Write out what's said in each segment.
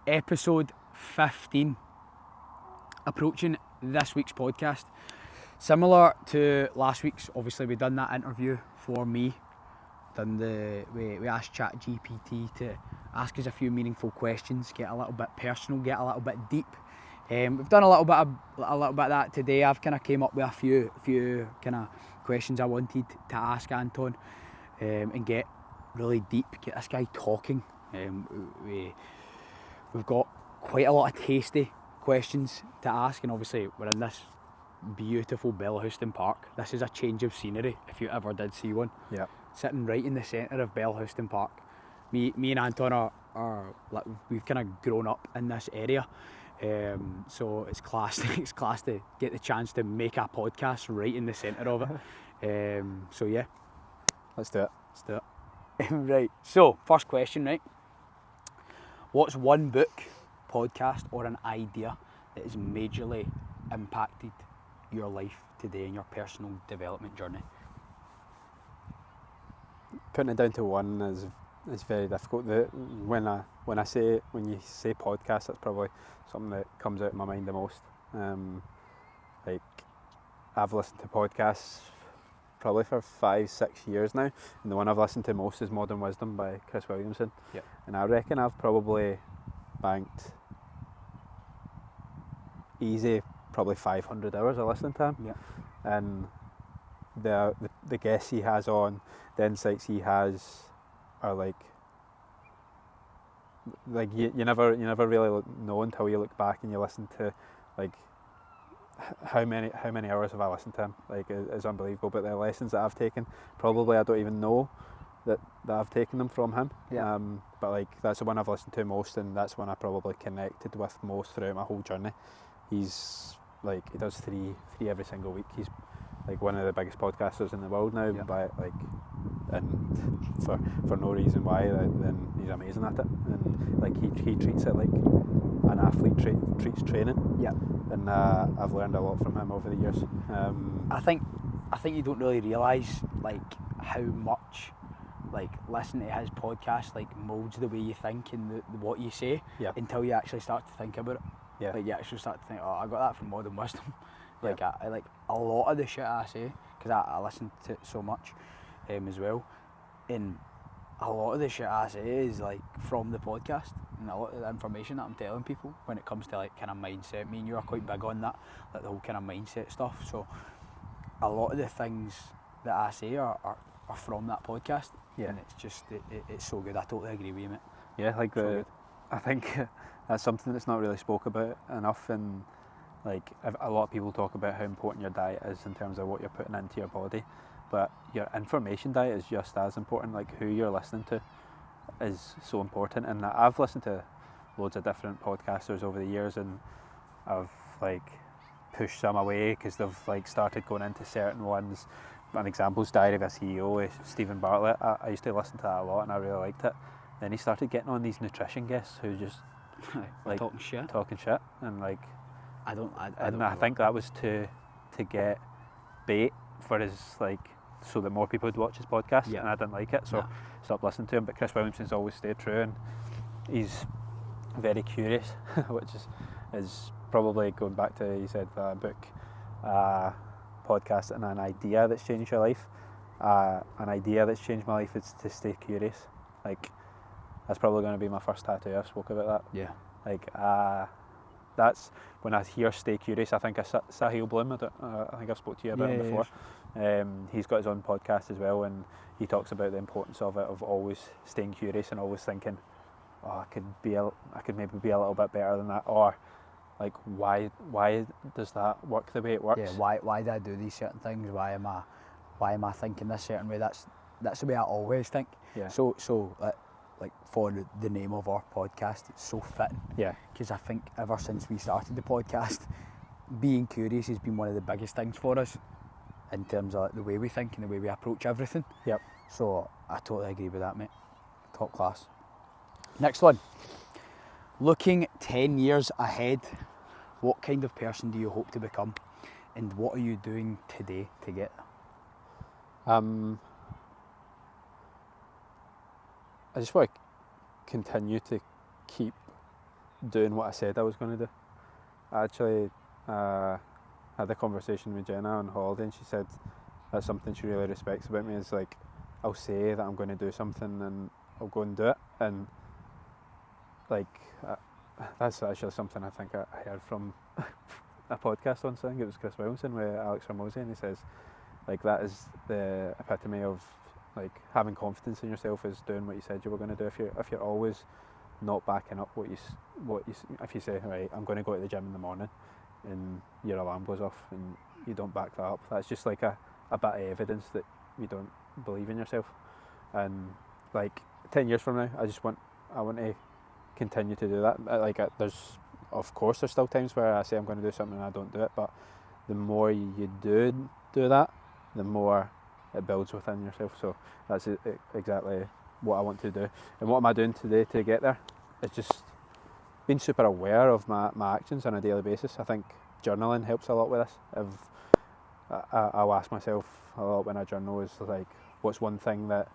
Episode 15, approaching this week's podcast. Similar to last week's, obviously we done that interview for me. We asked ChatGPT to ask us a few meaningful questions, get a little bit personal, get a little bit deep. We've done a little bit of that today. I've kind of came up with a few kind of questions I wanted to ask Anton, and get really deep, get this guy talking. We've got quite a lot of tasty questions to ask, and obviously we're in this beautiful Belhouston Park. This is a change of scenery if you ever did see one. Yeah. Sitting right in the centre of Belhouston Park. Me and Anton are we've kind of grown up in this area, so it's class to get the chance to make a podcast right in the centre of it. So yeah, Let's do it. Right. So first question, right? What's one book, podcast, or an idea that has majorly impacted your life today and your personal development journey? Putting it down to one is very difficult. When you say podcast, that's probably something that comes out of my mind the most. Like, I've listened to podcasts probably for 5-6 years now, and the one I've listened to most is Modern Wisdom by Chris Williamson. Yeah. And I reckon I've probably banked easy probably 500 hours of listening to him. Yeah. And the guests he has on, the insights he has are like you never really know until you look back and you listen to like how many hours have I listened to him. Like, it's unbelievable. But the lessons that I've taken, probably I don't even know that I've taken them from him. Yeah. But like, that's the one I've listened to most, and that's one I probably connected with most throughout my whole journey. He's like, he does three every single week. He's like one of the biggest podcasters in the world now. Yeah. By like, and for no reason why, then he's amazing at it. And like, he treats it like an athlete treats training. Yeah. And I've learned a lot from him over the years. I think you don't really realise like how much like listening to his podcast like moulds the way you think and what you say. Yeah. Until you actually start to think about it. Yeah. Like, you actually start to think, oh, I got that from Modern Wisdom. Like, Yeah. I like a lot of the shit I say, because I listen to it so much as well, and a lot of the shit I say is like from the podcast, and a lot of the information that I'm telling people when it comes to like kind of mindset. Me and you are quite big on that, like the whole kind of mindset stuff. So a lot of the things that I say are from that podcast. Yeah. And it's just it's so good. I totally agree with you, mate. Yeah, like So good. I think that's something that's not really spoke about enough. And like, a lot of people talk about how important your diet is in terms of what you're putting into your body, but your information diet is just as important. Like, who you're listening to is so important. And I've listened to loads of different podcasters over the years, and I've like pushed some away because they've like started going into certain ones. An example's Diary of a CEO with Stephen Bartlett. I used to listen to that a lot and I really liked it. Then he started getting on these nutrition guests who just like talking shit. And like, I don't I think that was to get bait for his, like, so that more people would watch his podcast. Yeah. And I didn't like it, so stopped listening to him. But Chris Williamson's always stayed true, and he's very curious, which is probably going back to, you said, book, podcast, and an idea that's changed your life. An idea that's changed my life is to stay curious. Like, that's probably going to be my first tattoo. I've spoke about that. Yeah. Like, that's when I hear stay curious, I think of Sahil Bloom. I think I've spoke to you about him before. He's got his own podcast as well, and he talks about the importance of it, of always staying curious and always thinking, oh, I could maybe be a little bit better than that, or like, why does that work the way it works? Yeah, why do I do these certain things? Why am I thinking this certain way? That's the way I always think. Yeah. So like for the name of our podcast, it's so fitting. Yeah. Because I think ever since we started the podcast, being curious has been one of the biggest things for us in terms of like the way we think and the way we approach everything. Yep. So I totally agree with that, mate. Top class. Next one. Looking 10 years ahead, what kind of person do you hope to become, and what are you doing today to get there? I just want to continue to keep doing what I said I was going to do. I actually had a conversation with Jenna on holiday, and she said that's something she really respects about me, is like, I'll say that I'm going to do something and I'll go and do it. And like that's actually something I think I heard from a podcast once. I think it was Chris Wilson with Alex Ramosi, and he says like that is the epitome of like having confidence in yourself, is doing what you said you were going to do. If you're always not backing up if you say, right, I'm going to go to the gym in the morning, and your alarm goes off and you don't back that up, that's just like a bit of evidence that you don't believe in yourself. And like 10 years from now, I want to continue to do that. There's still times where I say I'm going to do something and I don't do it, but the more you do that, the more it builds within yourself. So that's exactly what I want to do. And what am I doing today to get there? It's just being super aware of my actions on a daily basis. I think journaling helps a lot with this. I'll ask myself a lot when I journal, is like, what's one thing that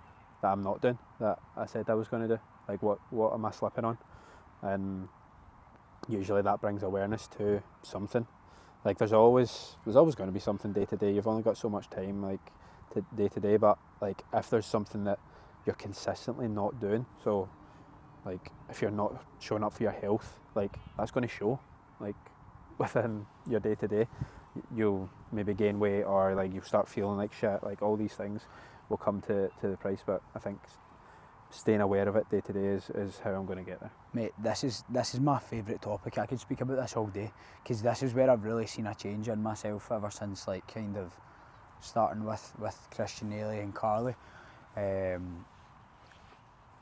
I'm not doing that I said I was going to do? Like, what am I slipping on? And usually that brings awareness to something. Like there's always going to be something day to day. You've only got so much time, like day to day. But like if there's something that you're consistently not doing, so like if you're not showing up for your health, like that's going to show. Like within your day to day, you'll maybe gain weight, or like you start feeling like shit. Like all these things will come to the price. But I think staying aware of it day to day is how I'm going to get there. Mate, this is my favourite topic. I could speak about this all day, because this is where I've really seen a change in myself ever since, like, kind of starting with Christian Ailey and Carly.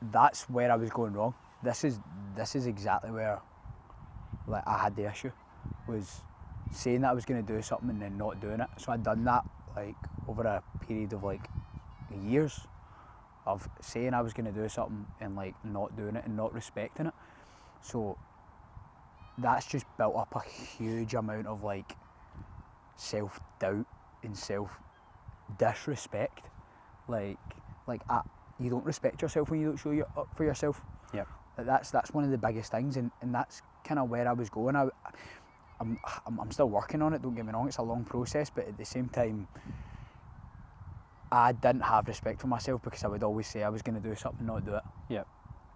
That's where I was going wrong. This is exactly where, like, I had the issue, was saying that I was going to do something and then not doing it. So I'd done that like over a period of like years, of saying I was going to do something and like not doing it and not respecting it. So that's just built up a huge amount of like self-doubt and self-disrespect. Like you don't respect yourself when you don't show up for yourself. Yeah. That's one of the biggest things, and that's kind of where I was going. I'm still working on it, don't get me wrong, it's a long process, but at the same time I didn't have respect for myself, because I would always say I was going to do something, not do it. Yeah.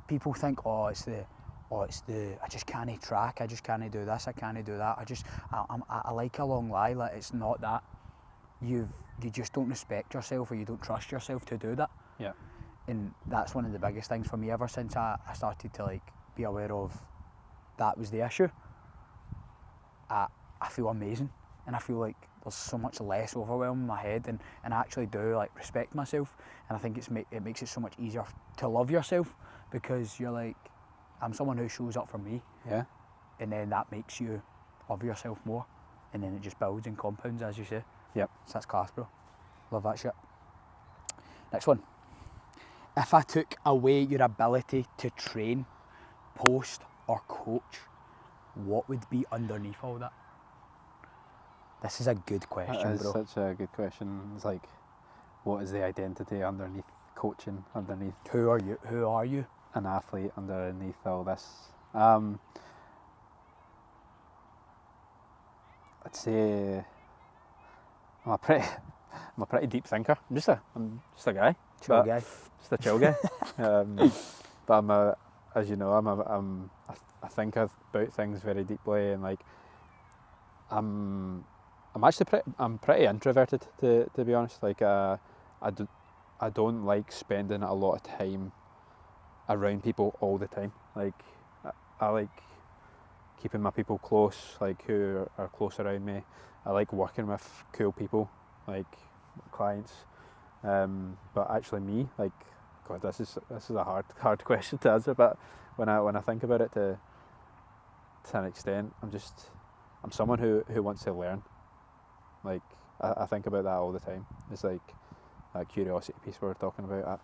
People think, it's the I just can't track, I just can't do this, I can't do that, I like a long lie. Like, it's not that. You just don't respect yourself, or you don't trust yourself to do that. Yeah. And that's one of the biggest things for me ever since I started to like be aware of that was the issue. I feel amazing, and I feel like there's so much less overwhelm in my head, and I actually do like respect myself, and I think it makes it so much easier to love yourself, because you're like, I'm someone who shows up for me. Yeah. And then that makes you love yourself more, and then it just builds and compounds, as you say. Yep. So that's class, bro. Love that shit. Next one. If I took away your ability to train, post or coach, what would be underneath all that? This is a good question, that is bro. Such a good question. It's like, what is the identity underneath coaching, underneath Who are you? An athlete, underneath all this? I'd say I'm a pretty deep thinker. I'm just a guy. Chill guy. Just a chill guy. But as you know, I think about things very deeply, and like I'm pretty introverted, to be honest. Like I don't like spending a lot of time around people all the time. Like I like keeping my people close, like who are close around me. I like working with cool people, like clients. But actually me, like, God, this is a hard question to answer. But when I think about it to an extent, I'm someone who wants to learn. Like I think about that all the time. It's like that curiosity piece we were talking about.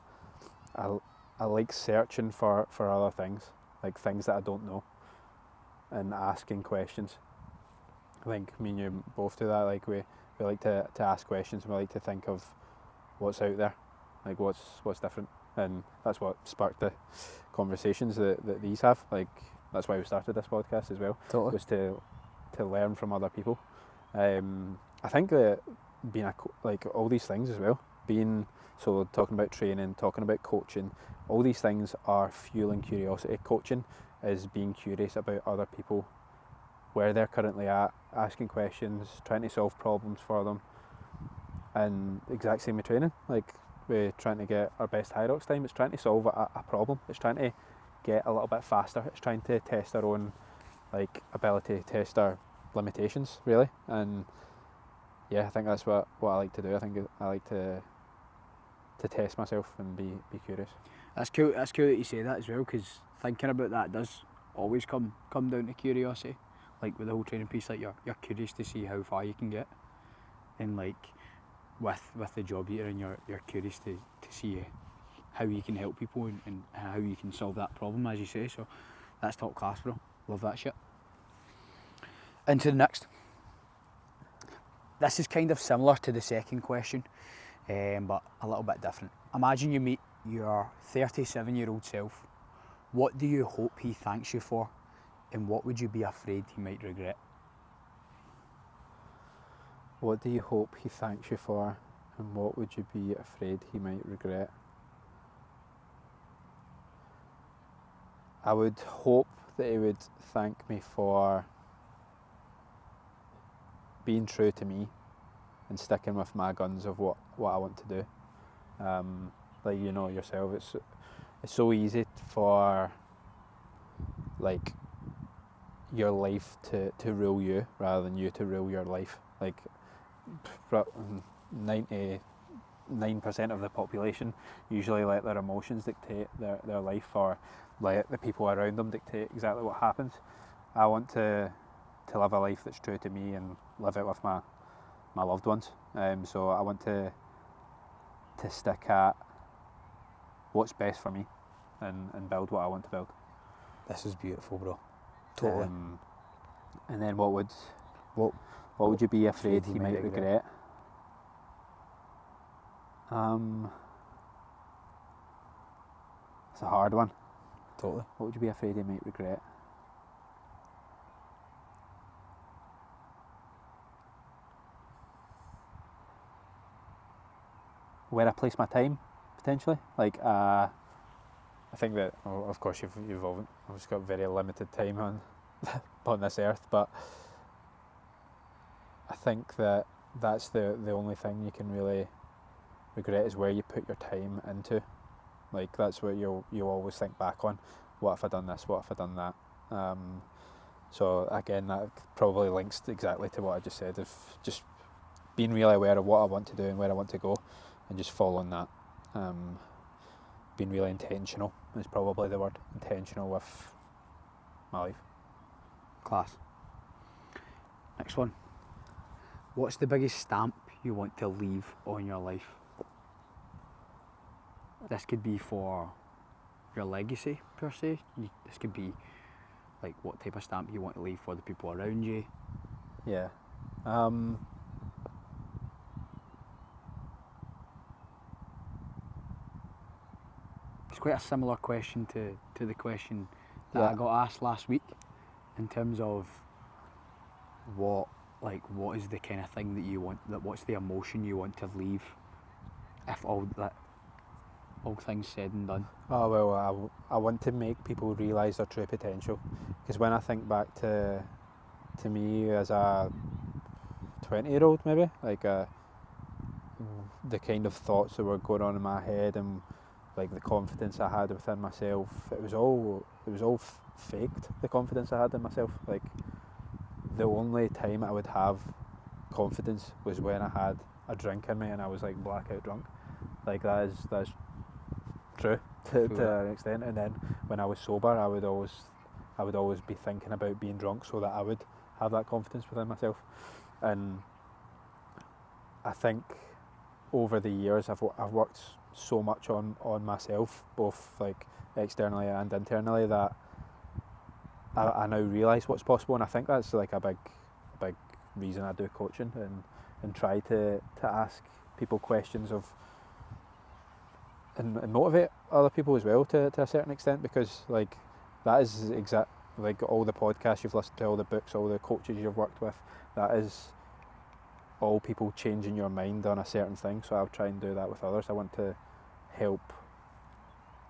I like searching for other things, like things that I don't know, and asking questions. I think me and you both do that. Like we like to ask questions, and we like to think of what's out there, like what's different, and that's what sparked the conversations that these have. Like that's why we started this podcast as well. Totally. Was to learn from other people. I think that being like all these things as well, talking about training, talking about coaching, all these things are fueling curiosity. Coaching is being curious about other people, where they're currently at, asking questions, trying to solve problems for them. And exact same with training, like we're trying to get our best high rocks time, it's trying to solve a problem, it's trying to get a little bit faster, it's trying to test our own like ability, test our limitations really. And yeah, I think that's what I like to do. I think I like to test myself and be curious. That's cool that you say that as well, because thinking about that does always come down to curiosity. Like with the whole training piece, like you're curious to see how far you can get, and like with the job you're in, you're curious to see how you can help people and how you can solve that problem, as you say. So that's top class, bro. Love that shit. Into the next. This is kind of similar to the second question, but a little bit different. Imagine you meet your 37-year-old self. What do you hope he thanks you for, and what would you be afraid he might regret? What do you hope he thanks you for, and what would you be afraid he might regret? I would hope that he would thank me for being true to me and sticking with my guns of what I want to do. Like you know yourself, it's so easy for like your life to rule you rather than you to rule your life. Like 99% of the population usually let their emotions dictate their life, or let the people around them dictate exactly what happens. I want to live a life that's true to me and live it with my loved ones. So I want to stick at what's best for me and build what I want to build. This is beautiful, bro. Totally. And then what would you be afraid he might regret? It's a hard one. Totally. What would you be afraid he might regret? Where I place my time, potentially. Like, I think that, of course, you've always got very limited time on on this earth, but I think that that's the only thing you can really regret is where you put your time into. Like, that's what you'll always think back on. What if I done this? What if I done that? So again, that probably links exactly to what I just said, of just being really aware of what I want to do and where I want to go, and just following that. Being really intentional is probably the word. Intentional with my life. Class. Next one. What's the biggest stamp you want to leave on your life? This could be for your legacy, per se. This could be like what type of stamp you want to leave for the people around you. Yeah. It's quite a similar question to the question that I got asked last week, in terms of what is the kind of thing that you want, what's the emotion you want to leave if all things said and done. Oh well, I want to make people realise their true potential, because when I think back to me as a 20-year-old, maybe, like the kind of thoughts that were going on in my head and like the confidence I had within myself, it was all faked. The confidence I had in myself, like the only time I would have confidence was when I had a drink in me and I was like blackout drunk. Like that's true to an extent. And then when I was sober, I would always be thinking about being drunk so that I would have that confidence within myself. And I think over the years I've worked so much on myself, both like externally and internally, that I now realise what's possible. And I think that's like a big reason I do coaching and try to ask people questions of and motivate other people as well to a certain extent, because like that is like all the podcasts you've listened to, all the books, all the coaches you've worked with, that is all people changing your mind on a certain thing. So I'll try and do that with others. I want to help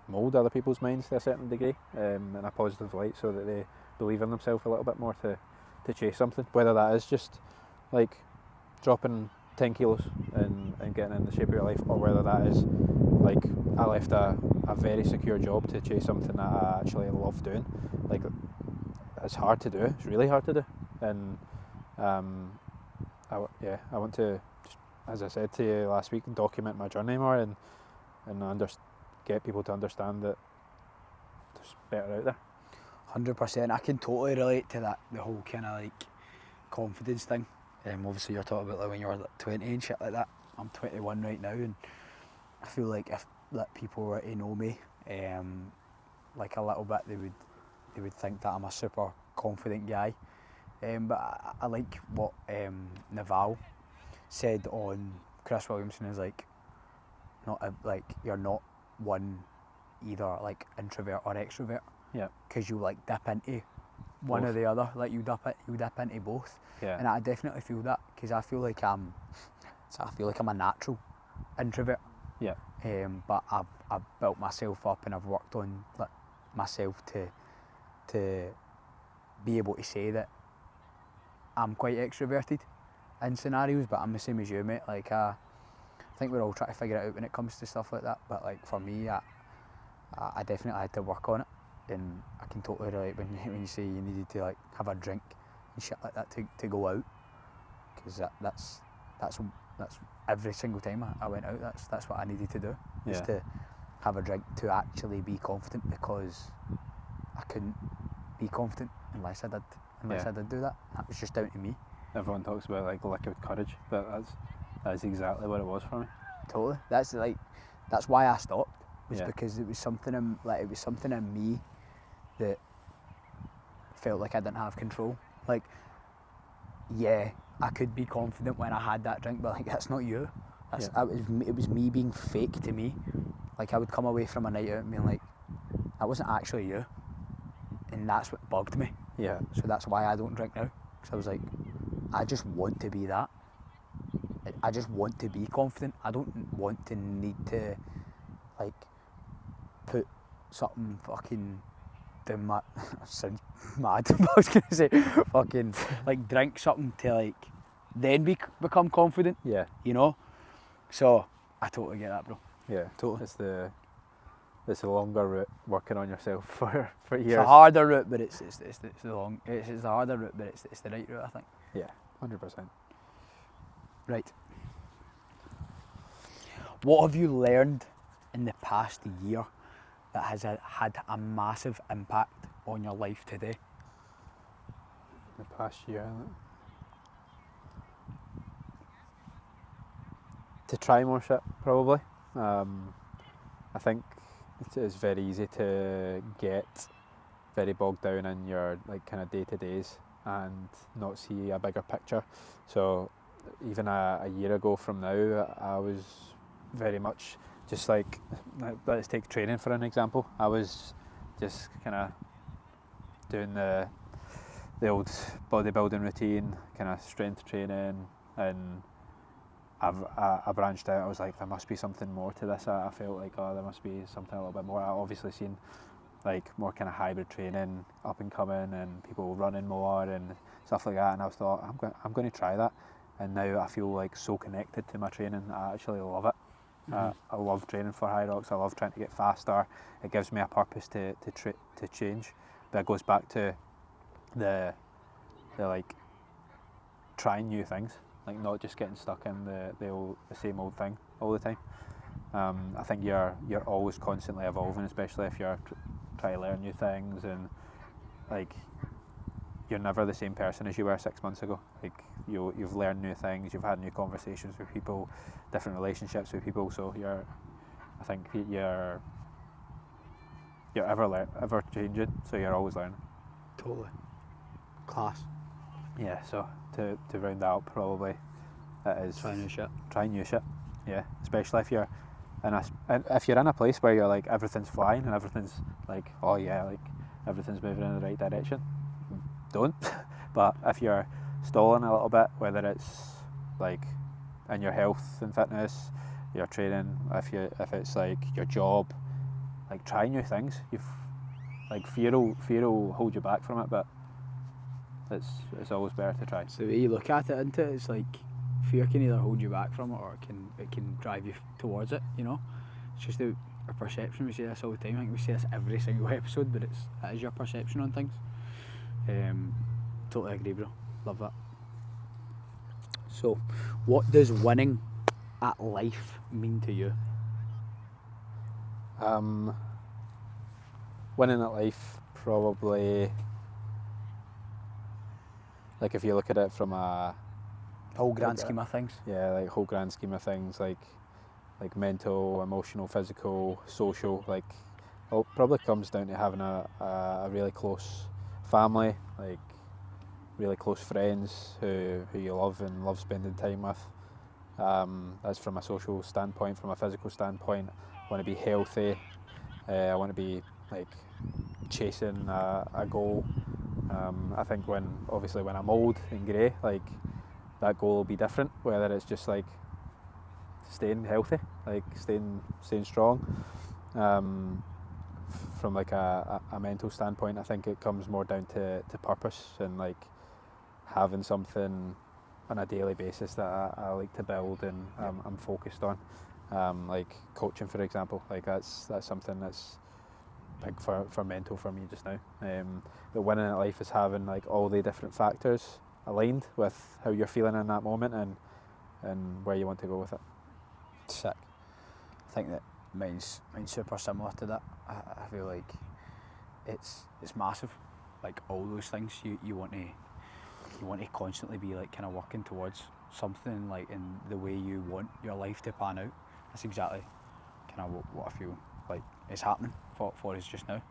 mould other people's minds to a certain degree, in a positive light, so that they believe in themselves a little bit more to chase something, whether that is just like dropping 10 kilos and getting in the shape of your life, or whether that is like I left a very secure job to chase something that I actually love doing. Like, it's hard to do, it's really hard to do, and I want to, just, as I said to you last week, document my journey more and get people to understand that there's better out there. 100%. I can totally relate to that, the whole kind of like confidence thing. Obviously you're talking about like when you're like 20 and shit like that. I'm 21 right now, and I feel like if like people were to know me like a little bit, they would think that I'm a super confident guy. But I like what Naval said on Chris Williamson, is like, not like you're not one either like introvert or extrovert. Yeah. Because you like dip into one Both. or the other. Like you dip into both. Yeah. And I definitely feel that, because I feel like I'm a natural introvert. Yeah. But I've built myself up and I've worked on like myself to be able to say that I'm quite extroverted in scenarios, but I'm the same as you, mate. Like I think we're all trying to figure it out when it comes to stuff like that. But like for me, I definitely had to work on it, and I can totally relate when you say you needed to like have a drink and shit like that to go out, because that's every single time I went out. That's what I needed to do, is to have a drink to actually be confident, because I couldn't be confident unless I did do that. That was just down to me. Everyone talks about like liquid courage, but that's exactly what it was for me. Totally. That's why I stopped. Was Yeah. because it was something in me that felt like I didn't have control. Like, yeah, I could be confident when I had that drink, but like that's not you. It was me being fake to me. Like I would come away from a night out and being like, that wasn't actually you, and that's what bugged me. Yeah. So that's why I don't drink now, because I was like, I just want to be that. I just want to be confident. I don't want to need to like put something fucking down my sounds mad. I was gonna say fucking like drink something to like then become confident. Yeah. You know. So I totally get that, bro. Yeah. Totally. It's the longer route, working on yourself for years. It's a harder route, but it's the harder route, but it's the right route, I think. Yeah, 100%. Right. What have you learned in the past year that has had a massive impact on your life today? The past year, to try more shit, probably. I think it's very easy to get very bogged down in your like kind of day-to-days and not see a bigger picture. So even a year ago from now, I was very much just like, let's take training for an example. I was just kind of doing the old bodybuilding routine, kind of strength training, and I branched out. I was like, there must be something more to this. I felt like, there must be something a little bit more. I obviously seen like more kind of hybrid training up and coming, and people running more and stuff like that. And I thought, I'm going to try that. And now I feel like so connected to my training. I actually love it. Mm-hmm. I love training for high rocks. I love trying to get faster. It gives me a purpose to change. But it goes back to the like trying new things. Like not just getting stuck in the same old thing all the time. I think you're always constantly evolving, especially if you're trying to learn new things, and like you're never the same person as you were 6 months ago. Like you've learned new things, you've had new conversations with people, different relationships with people. So I think you're ever changing. So you're always learning. Totally. Class. Yeah, so to round that up, probably it is try new shit. Yeah, especially if you're in a place where you're like everything's flying and everything's like, oh yeah, like everything's moving in the right direction, don't. But if you're stalling a little bit, whether it's like in your health and fitness, your training, if it's like your job, like try new things. Like fear will hold you back from it, but it's always better to try. So the way you look at it, isn't it? It's like fear can either hold you back from it, or it can drive you towards it. You know, it's just our perception. We say this all the time. I think we say this every single episode, but it is your perception on things. Totally agree, bro. Love that. So, what does winning at life mean to you? Winning at life, probably, like if you look at it from a whole grand scheme of things. Yeah, like whole grand scheme of things, like mental, emotional, physical, social, like it probably comes down to having a really close family, like really close friends who you love and love spending time with. That's from a social standpoint. From a physical standpoint, I want to be healthy. I want to be like chasing a goal. I think when I'm old and grey, like that goal will be different. Whether it's just like staying healthy, like staying strong. From like a mental standpoint, I think it comes more down to purpose and like having something on a daily basis that I like to build and I'm focused on. Like coaching, for example, like that's something that's big for mental for me just now. But winning at life is having like all the different factors aligned with how you're feeling in that moment and where you want to go with it. Sick. I think that mine's super similar to that. I feel like it's massive. Like all those things you want to constantly be like kind of working towards something like in the way you want your life to pan out. That's exactly kind of what I feel like is happening for us just now.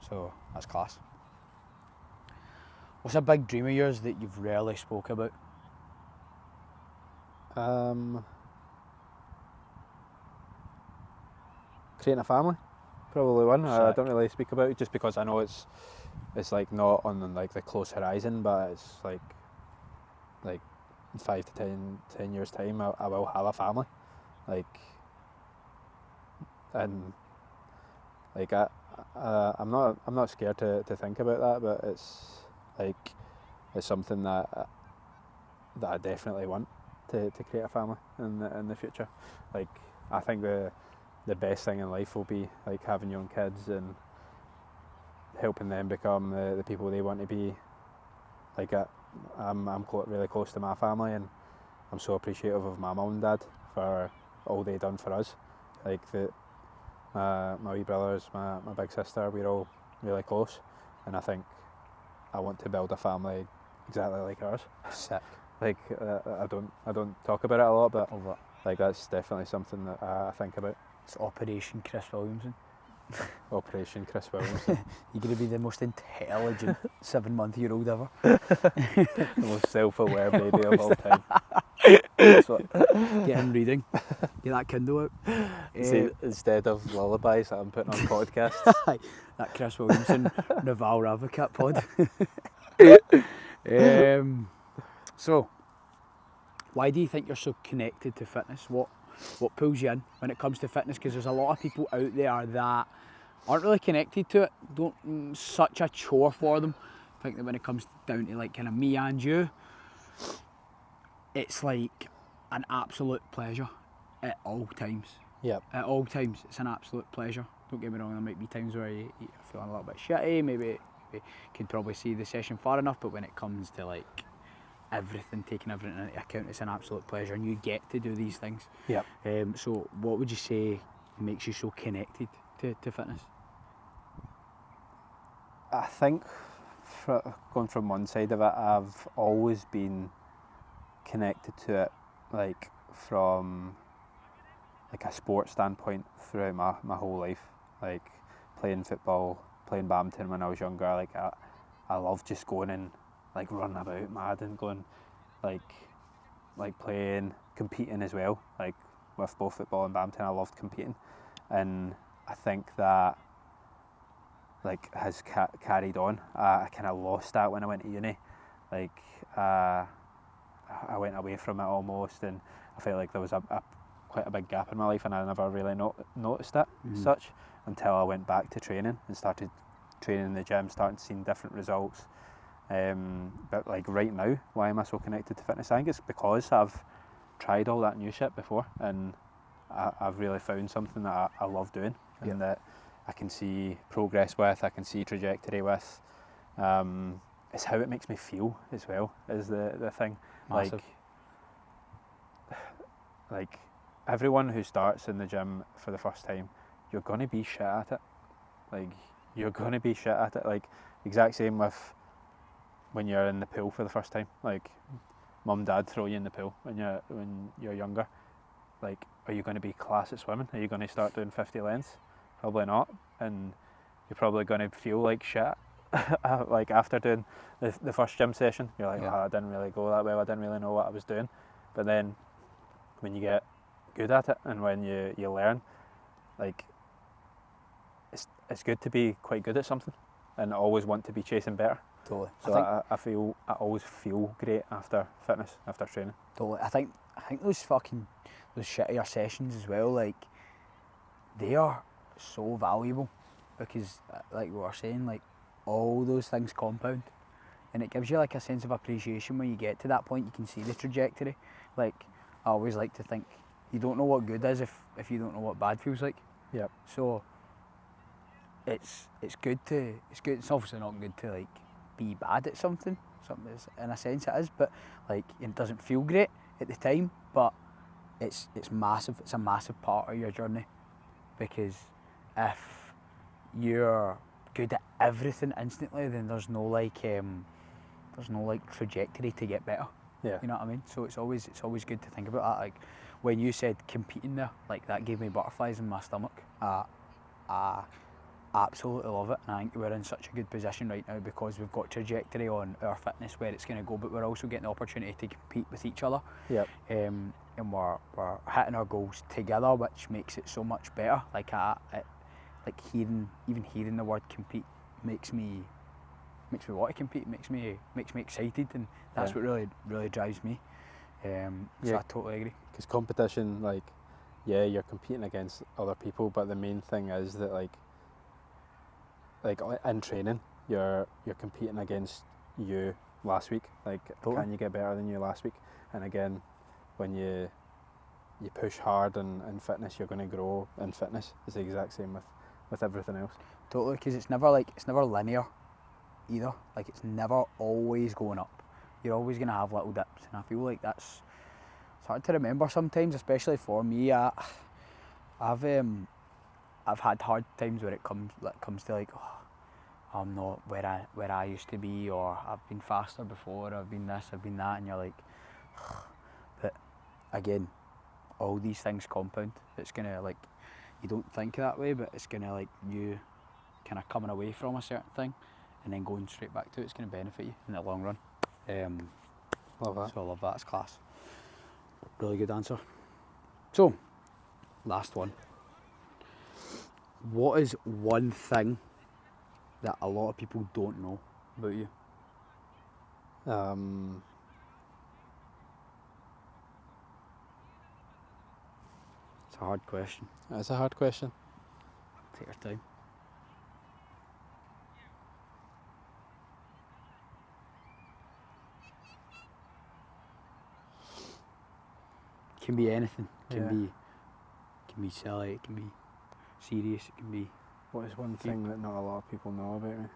So that's class. What's a big dream of yours that you've rarely spoke about? Creating a family, probably one. I Sick. don't really speak about it just because I know it's like not on like the close horizon, but it's like 5 to 10 years time I will have a family, like, and like I'm not scared to think about that, but it's something that I definitely want to create a family in the future. Like I think the best thing in life will be like having young kids and helping them become the people they want to be. Like I'm really close to my family, and I'm so appreciative of my mum and dad for all they done for us. Like my wee brothers, my big sister, we're all really close, and I think I want to build a family exactly like ours. Sick. Like I don't talk about it a lot, but like that's definitely something that I think about. It's Operation Chris Williamson. Operation Chris Williamson. You're going to be the most intelligent 7-month-old ever. The most self-aware baby of all time. Get him reading. Get that Kindle out. See, instead of lullabies that I'm putting on podcasts. That Chris Williamson Naval Ravikant pod. So, why do you think you're so connected to fitness? What pulls you in when it comes to fitness? Because there's a lot of people out there that aren't really connected to it. Such a chore for them. I think that when it comes down to like kind of me and you, it's like an absolute pleasure at all times. Yep. At all times, it's an absolute pleasure. Don't get me wrong, there might be times where you're feeling a little bit shitty, maybe can probably see the session far enough, but when it comes to like taking everything into account, it's an absolute pleasure, and you get to do these things. Yep. So what would you say makes you so connected to fitness? I think going from one side of it, I've always been connected to it, like from like a sports standpoint throughout my whole life. Like playing football, playing badminton when I was younger, like I loved just going and like running about mad and going like playing, competing as well. Like with both football and badminton, I loved competing, and I think that like has carried on. I kind of lost that when I went to uni. Like I went away from it almost, and I felt like there was quite a big gap in my life, and I never really noticed it as such until I went back to training and started training in the gym, starting seeing different results. But like right now, why am I so connected to fitness? I think it's because I've tried all that new shit before, and I've really found something that I love doing, and that I can see progress with, I can see trajectory with. It's how it makes me feel as well, is the thing. Massive. Like everyone who starts in the gym for the first time, you're going to be shit at it. Like, you're going to be shit at it. Like, exact same with when you're in the pool for the first time. Like, mum, dad throw you in the pool when you're younger. Like, are you going to be class at swimming? Are you going to start doing 50 lengths? Probably not. And you're probably going to feel like shit. Like, after doing the first gym session, you're like, I didn't really go that well. I didn't really know what I was doing. But then when you get good at it and when you learn, like, it's good to be quite good at something and always want to be chasing better. Totally. So I always feel great after fitness, after training. Totally. I think those shittier sessions as well, like, they are so valuable because, like we were saying, like, all those things compound, and it gives you like a sense of appreciation when you get to that point. You can see the trajectory. Like, I always like to think you don't know what good is if you don't know what bad feels like. Yep. So it's good. It's obviously not good to like be bad at something. Something is, in a sense it is, but like it doesn't feel great at the time. But it's massive. It's a massive part of your journey, because if you're good at everything instantly, then there's no trajectory to get better. Yeah. You know what I mean? So it's always good to think about that. Like when you said competing there, like that gave me butterflies in my stomach. I absolutely love it, and I think we're in such a good position right now because we've got trajectory on our fitness where it's going to go, but we're also getting the opportunity to compete with each other. Yep. And we're hitting our goals together, which makes it so much better. Like hearing the word compete makes me want to compete. Makes me excited, and that's what really drives me. So I totally agree. Because competition, like, you're competing against other people, but the main thing is that like in training, you're competing against you last week. Like, can you get better than you last week? And again, when you push hard in fitness, you're going to grow in fitness. It's the exact same with everything else. Totally, because it's never linear either. Like, it's never always going up. You're always going to have little dips, and I feel like it's hard to remember sometimes, especially for me. I've had hard times where it comes to like, I'm not where I used to be, or I've been faster before, I've been this, I've been that, and you're like, but again, all these things compound. It's gonna, like, you don't think that way, but it's gonna, like, you kind of coming away from a certain thing and then going straight back to it, it's gonna benefit you in the long run. Love that. So I love that. It's class. Really good answer. So, last one. What is one thing that a lot of people don't know about you? It's a hard question. That's a hard question. Take your time. It can be anything. It can be silly, it can be serious, it can be... What is one thing that not a lot of people know about me?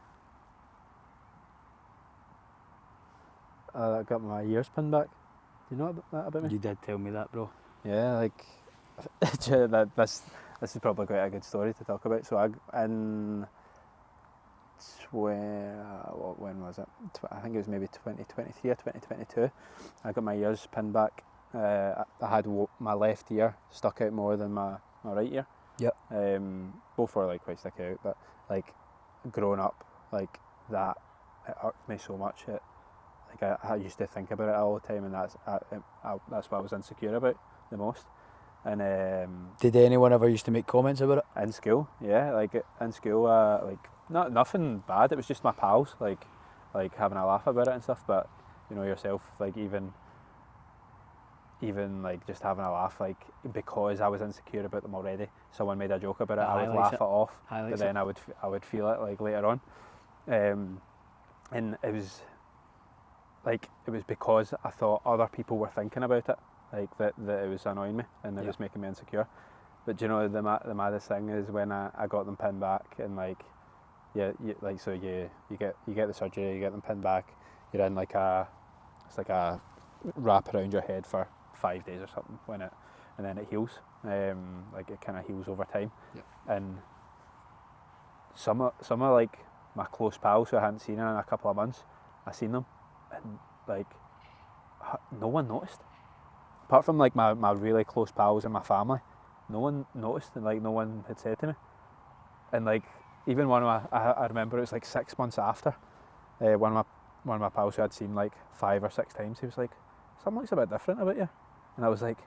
I got my ears pinned back. Do you know that about me? You did tell me that, bro. Yeah, like, this is probably quite a good story to talk about. So when was it? I think it was maybe 2023 or 2022. I got my ears pinned back. I had my left ear stuck out more than my right ear. Yep. Both were like quite sticky out, but like growing up, like that, it irked me so much. I used to think about it all the time, and that's what I was insecure about the most. And did anyone ever used to make comments about it? in school, yeah, like in school, like nothing bad. It was just my pals, like having a laugh about it and stuff. But you know yourself, like even like just having a laugh, like because I was insecure about them already. Someone made a joke about it, I would laugh it off, but then I would feel it like later on, and it was because I thought other people were thinking about it, like that it was annoying me and it was making me insecure. But do you know the maddest thing is when I got them pinned back and you get the surgery, you get them pinned back, you're in it's like a wrap around your head for 5 days or something and then it heals, like it kind of heals over time. And some of like my close pals who I hadn't seen in a couple of months, I seen them and like no one noticed apart from like my really close pals and my family. No one noticed and like no one had said to me. And like even one of I remember it was like 6 months after, one of my pals who I'd seen like 5 or 6 times, he was like, something looks a bit different about you. And I was like,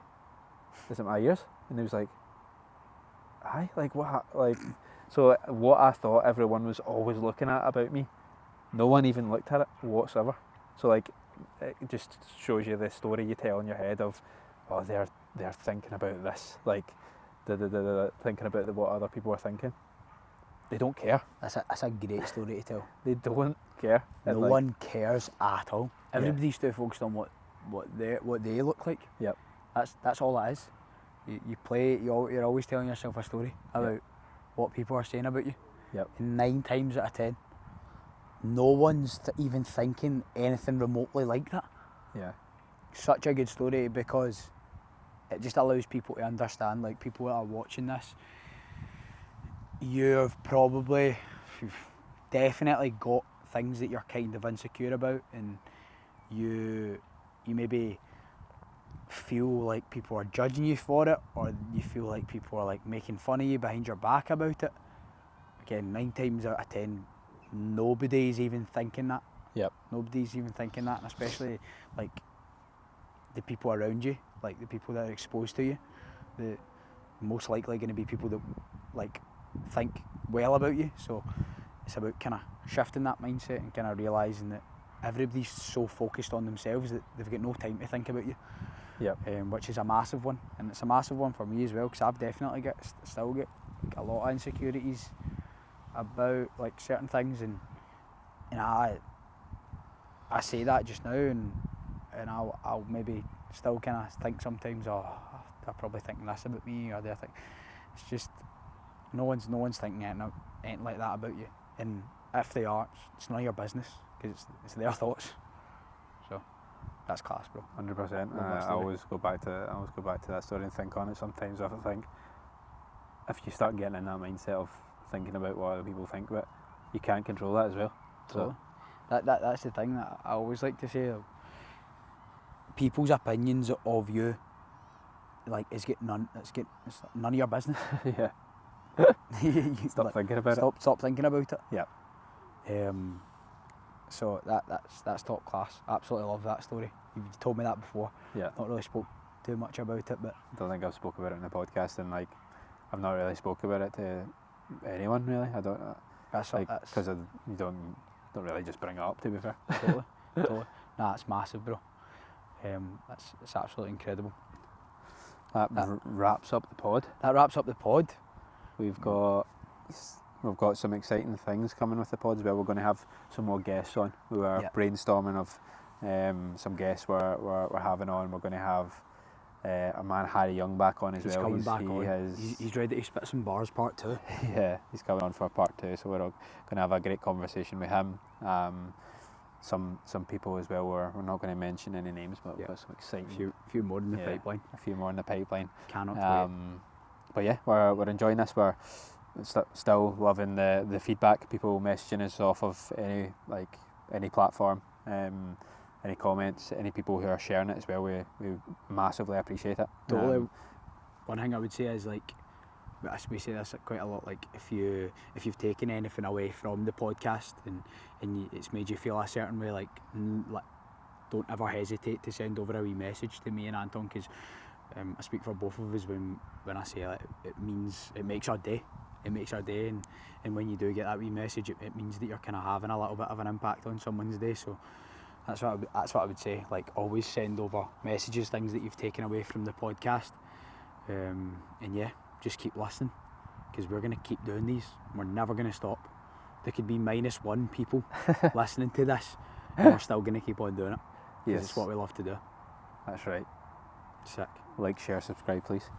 is it my ears? And he was like, aye, like what? Like, so what I thought everyone was always looking at about me, no one even looked at it whatsoever. So like it just shows you the story you tell in your head of, oh, they're thinking about this, like thinking about what other people are thinking. They don't care. That's a great story to tell. They don't care. No one cares at all. Everybody's too focused on what they look like. Yep. That's all it is. You play. You're always telling yourself a story about what people are saying about you. Yep. And 9 times out of 10, no one's even thinking anything remotely like that. Yeah. Such a good story because it just allows people to understand, like people that are watching this, you've definitely got things that you're kind of insecure about, and you maybe feel like people are judging you for it, or you feel like people are like making fun of you behind your back about it. Again, 9 times out of 10, nobody's even thinking that. Yep. Nobody's even thinking that, and especially like the people around you, like the people that are exposed to you, the most likely going to be people that like think well about you. So it's about kind of shifting that mindset and kind of realising that everybody's so focused on themselves that they've got no time to think about you. Yep. Which is a massive one, and it's a massive one for me as well, because I've definitely still get like a lot of insecurities about like certain things, and I say that just now, and I'll maybe still kind of think sometimes, oh, they're probably thinking this about me, or they're thinking. It's just no one's thinking anything like that about you, and if they are, it's none of your business, because it's their thoughts. So that's class, bro. 100%. I always go back to that story and think on it. Sometimes I think if you start getting in that mindset of thinking about what other people think about, you can't control that as well. Totally. So that's the thing that I always like to say. People's opinions of you, like, it's none of your business. Yeah. Stop thinking about it. Stop thinking about it. Yeah. So that's top class. Absolutely love that story. You've told me that before. Yeah. Not really spoke too much about it, but I don't think I've spoke about it in the podcast, and like I've not really spoke about it to anyone really. I don't. That's because you don't really just bring it up, to be fair. Totally. Nah, it's massive, bro. It's absolutely incredible. That wraps up the pod. That wraps up the pod. We've got some exciting things coming with the pod as well. We're going to have some more guests on. We were brainstorming of some guests we're having on. We're going to have our man Harry Young back on as well. Coming back on. He's ready to spit some bars, part 2. Yeah, he's coming on for part 2, so we're all going to have a great conversation with him. Some people as well. We're not going to mention any names, but we've got some exciting. A few more in the pipeline. A few more in the pipeline. Cannot wait. But yeah, we're enjoying this. We're still loving the feedback. People messaging us off of any platform, any comments, any people who are sharing it as well. We massively appreciate it. Totally. One thing I would say is, like, we say this quite a lot, like, if you've taken anything away from the podcast and it's made you feel a certain way, like don't ever hesitate to send over a wee message to me and Anton, because I speak for both of us when I say, like, it makes our day. it makes our day, and when you do get that wee message, it means that you're kind of having a little bit of an impact on someone's day. So that's what I would say. Like, always send over messages, things that you've taken away from the podcast, and yeah, just keep listening, because we're going to keep doing these. We're never going to stop. There could be -1 people listening to this, and we're still going to keep on doing it, because it's what we love to do. That's right. Sick. Like, share, subscribe, please.